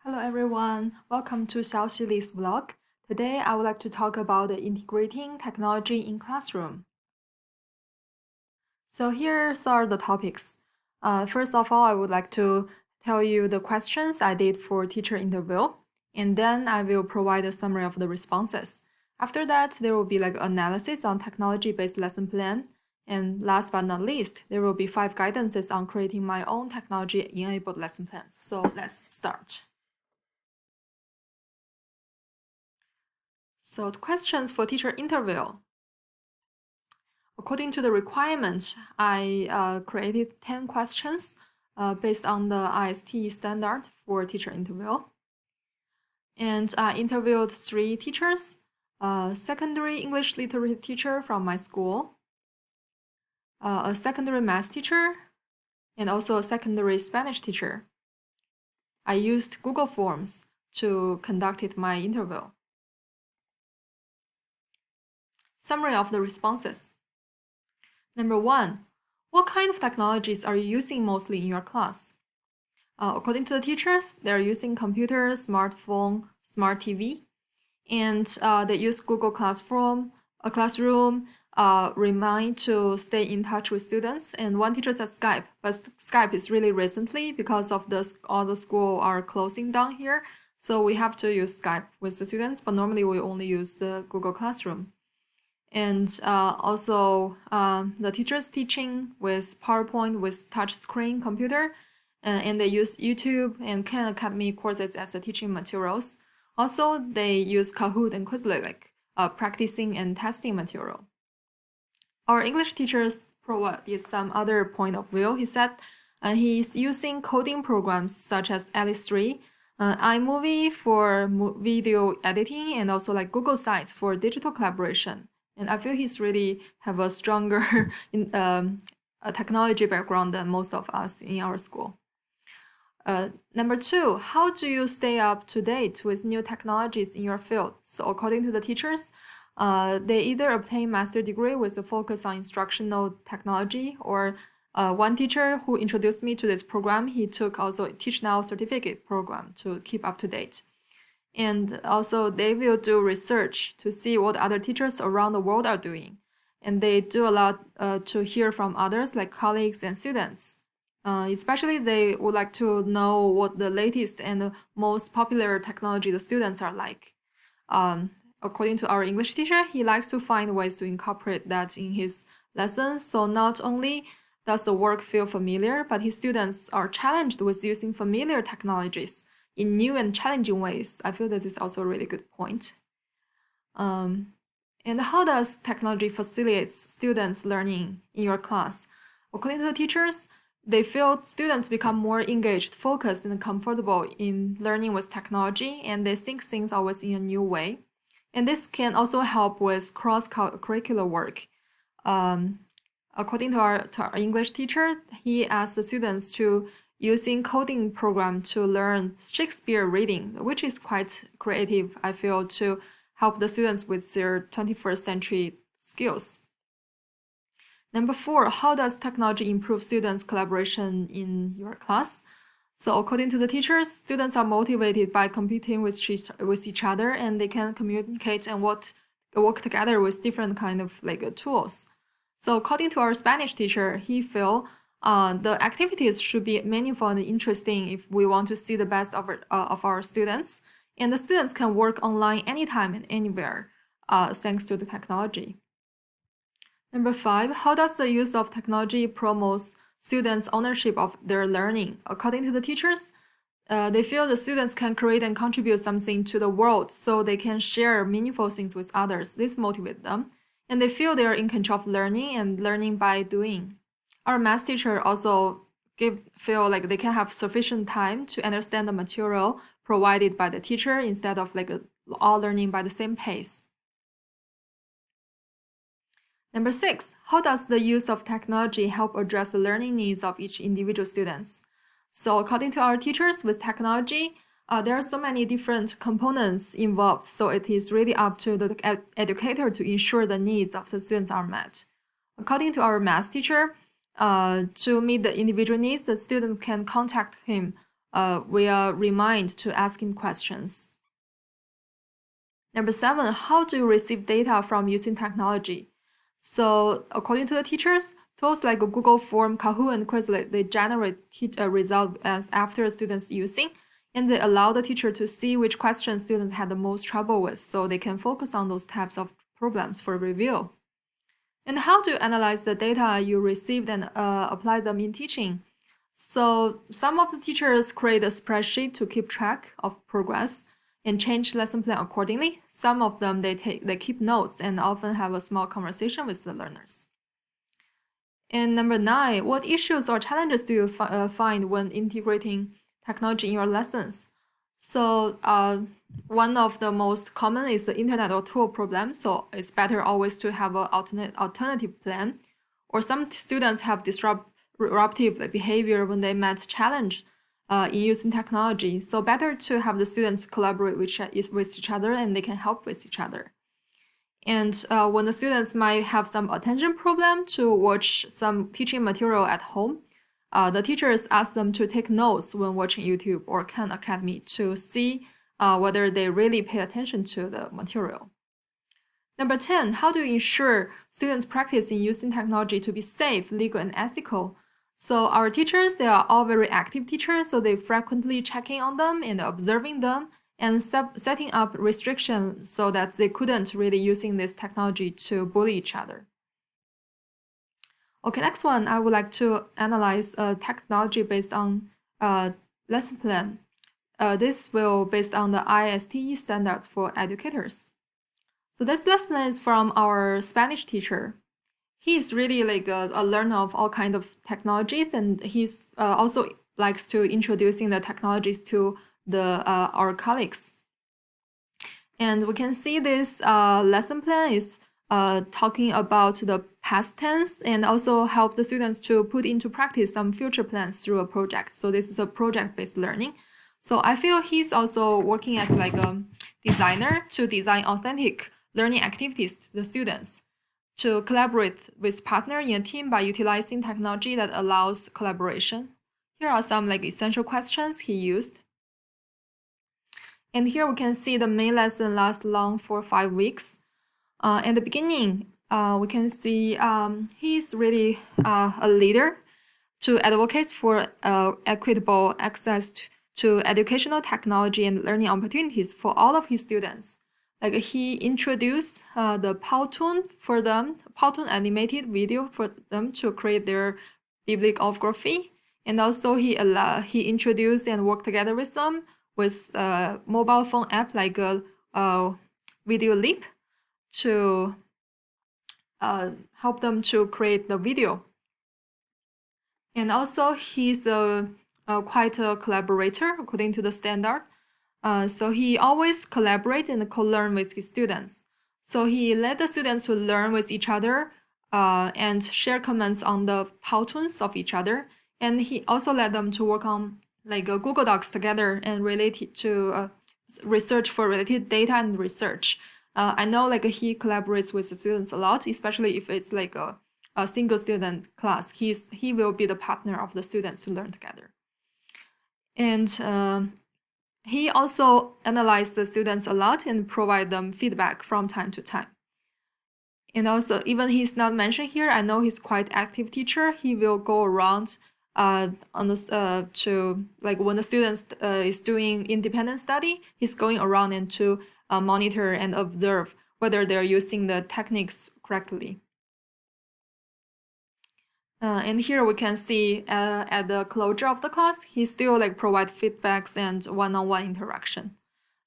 Hello everyone, welcome to Xiaoxi Li's vlog. Today I would like to talk about integrating technology in classroom. So here are the topics. First of all, I would like to tell you the questions I did for teacher interview, and then I will provide a summary of the responses. After that, there will be analysis on technology-based lesson plan, and last but not least, there will be 5 guidances on creating my own technology-enabled lesson plans. So let's start. So the questions for teacher interview. According to the requirement, I created 10 questions based on the ISTE standard for teacher interview. And I interviewed 3 teachers, a secondary English literature teacher from my school, a secondary math teacher, and also a secondary Spanish teacher. I used Google Forms to conduct my interview. Summary of the responses. Number 1, what kind of technologies are you using mostly in your class? According to the teachers, they're using computer, smartphone, smart TV, and they use Google Classroom, remind to stay in touch with students. And one teacher says Skype, but Skype is really recently because of all the school are closing down here. So we have to use Skype with the students, but normally we only use the Google Classroom. And also the teachers teaching with PowerPoint with touchscreen computer, and they use YouTube and Khan Academy courses as the teaching materials. Also, they use Kahoot and Quizlet practicing and testing material. Our English teachers provided some other point of view. He said he's using coding programs such as Alice 3, iMovie for video editing, and also Google Sites for digital collaboration. And I feel he's really have a stronger a technology background than most of us in our school. Number 2, how do you stay up to date with new technologies in your field? So according to the teachers, they either obtain master degree with a focus on instructional technology, or one teacher who introduced me to this program, he took also Teach Now certificate program to keep up to date. And also they will do research to see what other teachers around the world are doing. And they do a lot to hear from others like colleagues and students. Especially they would like to know what the latest and the most popular technology the students are like. According to our English teacher, he likes to find ways to incorporate that in his lessons. So not only does the work feel familiar, but his students are challenged with using familiar technologies in new and challenging ways. I feel this is also a really good point. And how does technology facilitate students' learning in your class? According to the teachers, they feel students become more engaged, focused, and comfortable in learning with technology, and they think things always in a new way. And this can also help with cross-curricular work. According to our English teacher, he asked the students to using coding program to learn Shakespeare reading, which is quite creative, I feel, to help the students with their 21st century skills. Number 4, how does technology improve students' collaboration in your class? So according to the teachers, students are motivated by competing with each other, and they can communicate and work together with different kind of tools. So according to our Spanish teacher, he feel the activities should be meaningful and interesting if we want to see the best of our students. And the students can work online anytime and anywhere, thanks to the technology. Number 5, how does the use of technology promotes students' ownership of their learning? According to the teachers, they feel the students can create and contribute something to the world, so they can share meaningful things with others. This motivates them. And they feel they are in control of learning and learning by doing. Our math teacher also feel like they can have sufficient time to understand the material provided by the teacher instead of all learning by the same pace. Number 6, how does the use of technology help address the learning needs of each individual students? So according to our teachers, with technology, there are so many different components involved, so it is really up to the educator to ensure the needs of the students are met. According to our math teacher, to meet the individual needs, the student can contact him will remind to ask him questions. Number 7, how do you receive data from using technology? So according to the teachers, tools like Google Form, Kahoot, and Quizlet, they generate results after students using, and they allow the teacher to see which questions students had the most trouble with, so they can focus on those types of problems for review. And how do you analyze the data you received and apply them in teaching? So some of the teachers create a spreadsheet to keep track of progress and change lesson plan accordingly. Some of them, they keep notes and often have a small conversation with the learners. And number 9, what issues or challenges do you find when integrating technology in your lessons? So one of the most common is the internet or tool problem. So it's better always to have an alternative plan. Or some students have disruptive behavior when they met challenge in using technology. So better to have the students collaborate with each other and they can help with each other. And when the students might have some attention problem to watch some teaching material at home, the teachers ask them to take notes when watching YouTube or Khan Academy to see whether they really pay attention to the material. Number 10, how do you ensure students practice in using technology to be safe, legal, and ethical? So our teachers, they are all very active teachers, so they frequently checking on them and observing them and setting up restrictions so that they couldn't really using this technology to bully each other. Okay, next one, I would like to analyze technology based on lesson plan. This will based on the ISTE standards for educators. So this lesson plan is from our Spanish teacher. He is really like a learner of all kinds of technologies, and he's also likes to introducing the technologies to our colleagues. And we can see this lesson plan is talking about the past tense and also help the students to put into practice some future plans through a project. So this is a project-based learning. So I feel he's also working as like a designer to design authentic learning activities to the students, to collaborate with partner in a team by utilizing technology that allows collaboration. Here are some like essential questions he used. And here we can see the main lesson lasts long for 5 weeks. In the beginning, we can see he's really a leader to advocate for equitable access to educational technology and learning opportunities for all of his students. Like he introduced the Powtoon for them, Powtoon animated video for them to create their bibliography, and also he introduced and worked together with them with a mobile phone app like a Video Leap to help them to create the video. And also he's quite a collaborator according to the standard. So he always collaborate and co-learn with his students. So he let the students to learn with each other and share comments on the Powtoons of each other. And he also let them to work on like Google Docs together and related to research for related data and research. I know like he collaborates with the students a lot, especially if it's like a single student class. He will be the partner of the students to learn together. And he also analyzed the students a lot and provide them feedback from time to time. And also, even he's not mentioned here, I know he's quite active teacher. He will go around to like when the students is doing independent study, he's going around and to monitor and observe whether they're using the techniques correctly. And here we can see at the closure of the class, he still like provide feedbacks and one-on-one interaction.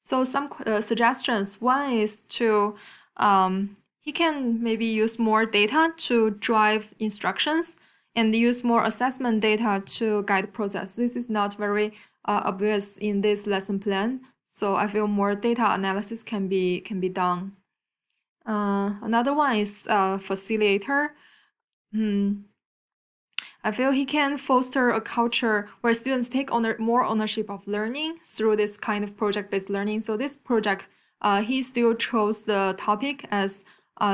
So some suggestions. One is to he can maybe use more data to drive instructions and use more assessment data to guide process. This is not very obvious in this lesson plan, so I feel more data analysis can be done. Another one is facilitator. I feel he can foster a culture where students take more ownership of learning through this kind of project-based learning. So this project, he still chose the topic as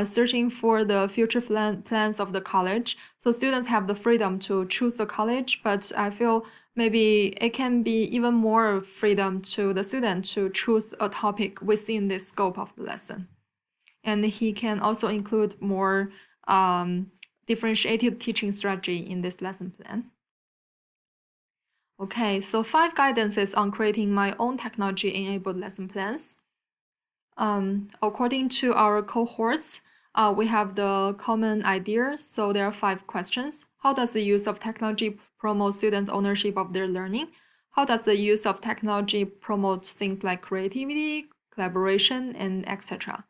searching for the future plans of the college. So students have the freedom to choose the college, but I feel maybe it can be even more freedom to the student to choose a topic within the scope of the lesson. And he can also include more differentiated teaching strategy in this lesson plan. Okay, so 5 guidances on creating my own technology-enabled lesson plans. According to our cohorts, we have the common ideas. So there are 5 questions. How does the use of technology promote students' ownership of their learning? How does the use of technology promote things like creativity, collaboration, and etc.?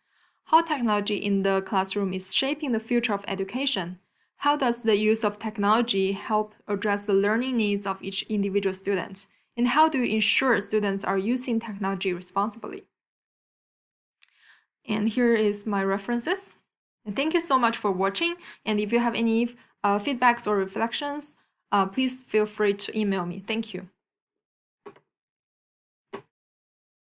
How technology in the classroom is shaping the future of education? How does the use of technology help address the learning needs of each individual student? And how do you ensure students are using technology responsibly? And here is my references. And thank you so much for watching. And if you have any feedbacks or reflections, please feel free to email me. Thank you.